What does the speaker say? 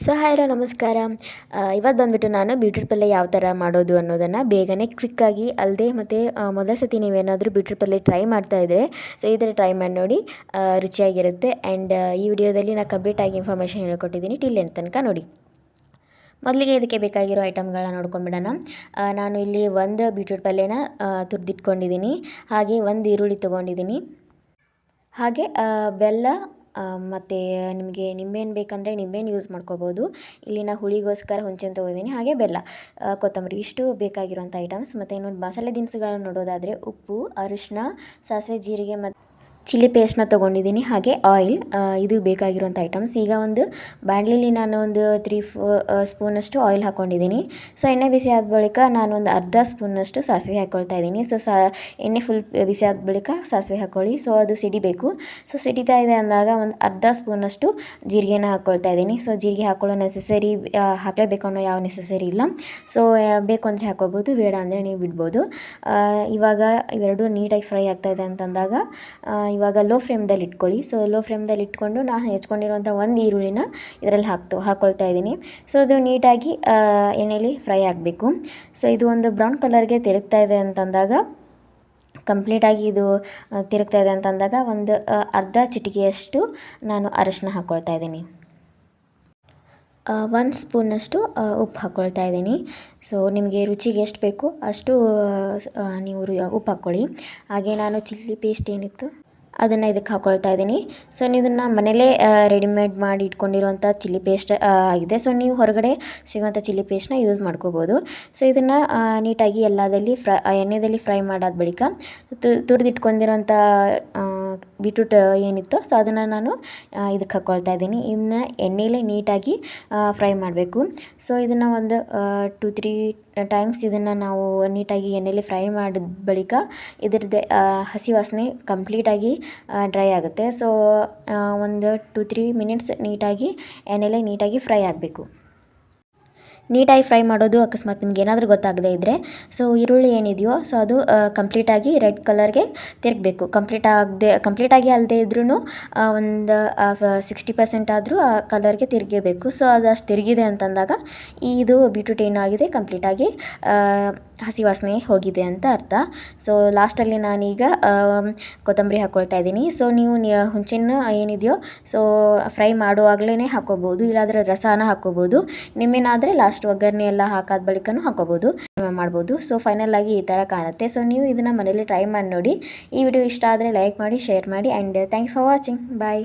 So hi hello ನಮಸ್ಕಾರ. ಇವತ್ತು ಬಂದುಬಿಟ್ಟು ನಾನು ಬೀಟ್ರೂಟ್ ಪಲ್ಯ ಯಾವ ಥರ ಮಾಡೋದು ಅನ್ನೋದನ್ನು ಬೇಗನೆ ಕ್ವಿಕ್ಕಾಗಿ ಅಲ್ಲದೆ ಮತ್ತು ಮೊದಲ ಸತಿ ನೀವೇನಾದರೂ ಬೀಟ್ರೂಟ್ ಪಲ್ಯ ಟ್ರೈ ಮಾಡ್ತಾಯಿದ್ರೆ ಸೊ ಈ ಥರ ಟ್ರೈ ಮಾಡಿ ನೋಡಿ, ರುಚಿಯಾಗಿರುತ್ತೆ. ಆ್ಯಂಡ್ ಈ ವಿಡಿಯೋದಲ್ಲಿ ನಾನು ಕಂಪ್ಲೀಟಾಗಿ ಇನ್ಫಾರ್ಮೇಷನ್ ಹೇಳ್ಕೊಟ್ಟಿದ್ದೀನಿ, ಟಿಲ್ ಎಂಡ್ ತನಕ ನೋಡಿ. ಮೊದಲಿಗೆ ಇದಕ್ಕೆ ಬೇಕಾಗಿರೋ ಐಟಮ್ಗಳನ್ನ ನೋಡ್ಕೊಂಬಿಡೋಣ. ನಾನು ಇಲ್ಲಿ ಒಂದು ಬೀಟ್ರೂಟ್ ಪಲ್ಯನ ತುರಿದಿಟ್ಕೊಂಡಿದ್ದೀನಿ, ಹಾಗೆ ಒಂದು ಈರುಳ್ಳಿ ತೊಗೊಂಡಿದ್ದೀನಿ, ಹಾಗೆ ಬೆಲ್ಲ ಮತ್ತು ನಿಮಗೆ ನಿಂಬೆಹಣ್ಣು ಬೇಕಂದರೆ ನಿಂಬೆಹಣ್ಣು ಯೂಸ್ ಮಾಡ್ಕೋಬೋದು. ಇಲ್ಲಿ ನಾನು ಹುಳಿಗೋಸ್ಕರ ಹುಣಸೆಹಣ್ಣು ತೊಗೊಂಡಿದ್ದೀನಿ, ಹಾಗೆ ಬೆಲ್ಲ, ಕೊತ್ತಂಬರಿ, ಇಷ್ಟು ಬೇಕಾಗಿರುವಂಥ ಐಟಮ್ಸ್. ಮತ್ತು ಇನ್ನೊಂದು ಮಸಾಲೆ ದಿನಸುಗಳನ್ನು ನೋಡೋದಾದರೆ ಉಪ್ಪು, ಅರಿಶಿನ, ಸಾಸಿವೆ, ಜೀರಿಗೆ ಮತ್ತು ಚಿಲ್ಲಿ ಪೇಸ್ಟ್ನ ತೊಗೊಂಡಿದ್ದೀನಿ, ಹಾಗೆ ಆಯಿಲ್, ಇದು ಬೇಕಾಗಿರುವಂಥ ಐಟಮ್ಸ್. ಈಗ ಒಂದು ಬಾಣಲಿಲಿ ನಾನು ಒಂದು 3-4 ಸ್ಪೂನಷ್ಟು ಆಯಿಲ್ ಹಾಕ್ಕೊಂಡಿದ್ದೀನಿ. ಸೊ ಎಣ್ಣೆ ಬಿಸಿ ಆದ ಬಳಿಕ ನಾನು ಒಂದು ಅರ್ಧ ಸ್ಪೂನಷ್ಟು ಸಾಸಿವೆ ಹಾಕ್ಕೊಳ್ತಾ ಇದ್ದೀನಿ. ಸೊ ಎಣ್ಣೆ ಫುಲ್ ಬಿಸಿ ಆದ ಬಳಿಕ ಸಾಸಿವೆ ಹಾಕ್ಕೊಳ್ಳಿ. ಸೊ ಅದು ಸಿಡಿಬೇಕು. ಸೊ ಸಿಡಿತಾ ಇದೆ ಅಂದಾಗ ಒಂದು ಅರ್ಧ ಸ್ಪೂನಷ್ಟು ಜೀರಿಗೆನ ಹಾಕ್ಕೊಳ್ತಾ ಇದ್ದೀನಿ. ಸೊ ಜೀರಿಗೆ ಹಾಕ್ಕೊಳ್ಳೋ ನೆಸೆಸರಿ ಹಾಕಲೇಬೇಕು ಅನ್ನೋ ಯಾವ ನೆಸೆಸರಿ ಇಲ್ಲ. ಸೊ ಬೇಕು ಅಂದರೆ ಹಾಕ್ಕೋಬೋದು, ಬೇಡ ಅಂದರೆ ನೀವು ಬಿಡ್ಬೋದು. ಇವಾಗ ಇವೆರಡು ನೀಟಾಗಿ ಫ್ರೈ ಆಗ್ತಾಯಿದೆ ಅಂತಂದಾಗ ಇವಾಗ ಲೋ ಫ್ಲೇಮ್ದಲ್ಲಿ ಇಟ್ಕೊಳ್ಳಿ. ಸೊ ಲೋ ಫ್ಲೇಮ್ದಲ್ಲಿ ಇಟ್ಕೊಂಡು ನಾನು ಹೆಚ್ಕೊಂಡಿರುವಂಥ ಒಂದು ಈರುಳ್ಳಿನ ಇದರಲ್ಲಿ ಹಾಕ್ಕೊಳ್ತಾ ಇದ್ದೀನಿ. ಸೊ ಅದು ನೀಟಾಗಿ ಎಣ್ಣೆಯಲ್ಲಿ ಫ್ರೈ ಆಗಬೇಕು. ಸೊ ಇದು ಒಂದು ಬ್ರೌನ್ ಕಲರ್ಗೆ ತಿರುಗ್ತಾ ಇದೆ ಅಂತಂದಾಗ, ಕಂಪ್ಲೀಟಾಗಿ ಇದು ತಿರುಗ್ತಾ ಇದೆ ಅಂತಂದಾಗ ಒಂದು ಅರ್ಧ ಚಿಟಿಕೆಯಷ್ಟು ನಾನು ಅರಿಶಿನ ಹಾಕ್ಕೊಳ್ತಾ ಇದ್ದೀನಿ, 1 ಸ್ಪೂನಷ್ಟು ಉಪ್ಪು ಹಾಕ್ಕೊಳ್ತಾ ಇದ್ದೀನಿ. ಸೊ ನಿಮಗೆ ರುಚಿಗೆ ಎಷ್ಟು ಬೇಕು ಅಷ್ಟು ನೀವು ಉಪ್ಪು ಹಾಕ್ಕೊಳ್ಳಿ. ಹಾಗೆ ನಾನು ಚಿಲ್ಲಿ ಪೇಸ್ಟ್ ಏನಿತ್ತು ಅದನ್ನು ಇದಕ್ಕೆ ಹಾಕ್ಕೊಳ್ತಾ ಇದ್ದೀನಿ. ಸೊ ನೀವು ಇದನ್ನು ಮನೇಲೇ ರೆಡಿಮೇಡ್ ಮಾಡಿ ಇಟ್ಕೊಂಡಿರುವಂಥ ಚಿಲ್ಲಿ ಪೇಸ್ಟ್ ಆಗಿದೆ. ಸೊ ನೀವು ಹೊರಗಡೆ ಸಿಗುವಂಥ ಚಿಲ್ಲಿ ಪೇಸ್ಟ್ನ ಯೂಸ್ ಮಾಡ್ಕೋಬೋದು. ಸೊ ಇದನ್ನು ನೀಟಾಗಿ ಎಲ್ಲದಲ್ಲಿ ಎಣ್ಣೆಯಲ್ಲಿ ಫ್ರೈ ಮಾಡಾದ ಬಳಿಕ ತುರಿದಿಟ್ಕೊಂಡಿರೋಂಥ ಬೀಟ್ರೂಟ್ ಏನಿತ್ತು ಸೊ ಅದನ್ನು ನಾನು ಇದಕ್ಕೆ ಹಾಕ್ಕೊಳ್ತಾ ಇದ್ದೀನಿ. ಇನ್ನು ಎಣ್ಣೆಲೇ ನೀಟಾಗಿ ಫ್ರೈ ಮಾಡಬೇಕು. ಸೊ ಇದನ್ನು ಒಂದು 2-3 ಟೈಮ್ಸ್ ಇದನ್ನು ನಾವು ನೀಟಾಗಿ ಎಣ್ಣೆಲಿ ಫ್ರೈ ಮಾಡಿದ ಬಳಿಕ ಇದ್ರದ್ದು ಹಸಿ ವಾಸನೆ ಕಂಪ್ಲೀಟಾಗಿ ಡ್ರೈ ಆಗುತ್ತೆ. ಸೊ ಒಂದು 2-3 ಮಿನಿಟ್ಸ್ ನೀಟಾಗಿ ಎಣ್ಣೆಲೇ ನೀಟಾಗಿ ಫ್ರೈ ಆಗಬೇಕು. ನೀಟಾಗಿ ಫ್ರೈ ಮಾಡೋದು ಅಕಸ್ಮಾತ್ ನಿಮ್ಗೆ ಏನಾದರೂ ಗೊತ್ತಾಗದೇ ಇದ್ದರೆ, ಸೊ ಈರುಳ್ಳಿ ಏನಿದೆಯೋ ಸೊ ಅದು ಕಂಪ್ಲೀಟಾಗಿ ರೆಡ್ ಕಲರ್ಗೆ ತಿರುಗಬೇಕು. ಕಂಪ್ಲೀಟಾಗಿ ಅಲ್ಲದೆ ಇದ್ರೂ ಒಂದು 60% ಆದರೂ ಆ ಕಲರ್ಗೆ ತಿರುಗಬೇಕು. ಸೊ ಅದು ಅಷ್ಟು ತಿರುಗಿದೆ ಅಂತಂದಾಗ ಇದು ಬೀಟ್ರೂಟ್ ಏನಾಗಿದೆ ಕಂಪ್ಲೀಟಾಗಿ ಹಸಿ ವಾಸನೆ ಹೋಗಿದೆ ಅಂತ ಅರ್ಥ. ಸೊ ಲಾಸ್ಟಲ್ಲಿ ನಾನೀಗ ಕೊತ್ತಂಬರಿ ಹಾಕ್ಕೊಳ್ತಾ ಇದ್ದೀನಿ. ಸೊ ನೀವು ಹುಣಸೆಹಣ್ಣು ಏನಿದೆಯೋ ಸೊ ಫ್ರೈ ಮಾಡುವಾಗಲೇ ಹಾಕ್ಕೋಬೋದು, ಇಲ್ಲಾಂದರೆ ರಸನ ಹಾಕ್ಕೋಬೋದು. ನಿಮ್ಮೇನಾದರೆ ಲಾಸ್ಟ್ ಒಗ್ಗರಣೆ ಎಲ್ಲ ಹಾಕಾದ ಬಳಿಕನೂ ಹಾಕ್ಕೋಬೋದು, ಮಾಡ್ಬೋದು. ಸೊ ಫೈನಲ್ ಆಗಿ ಈ ಥರ ಕಾಣುತ್ತೆ. ಸೊ ನೀವು ಇದನ್ನು ಮನೇಲಿ ಟ್ರೈ ಮಾಡಿ ನೋಡಿ. ಈ ವಿಡಿಯೋ ಇಷ್ಟ ಆದರೆ ಲೈಕ್ ಮಾಡಿ, ಶೇರ್ ಮಾಡಿ, and thank you for watching. Bye.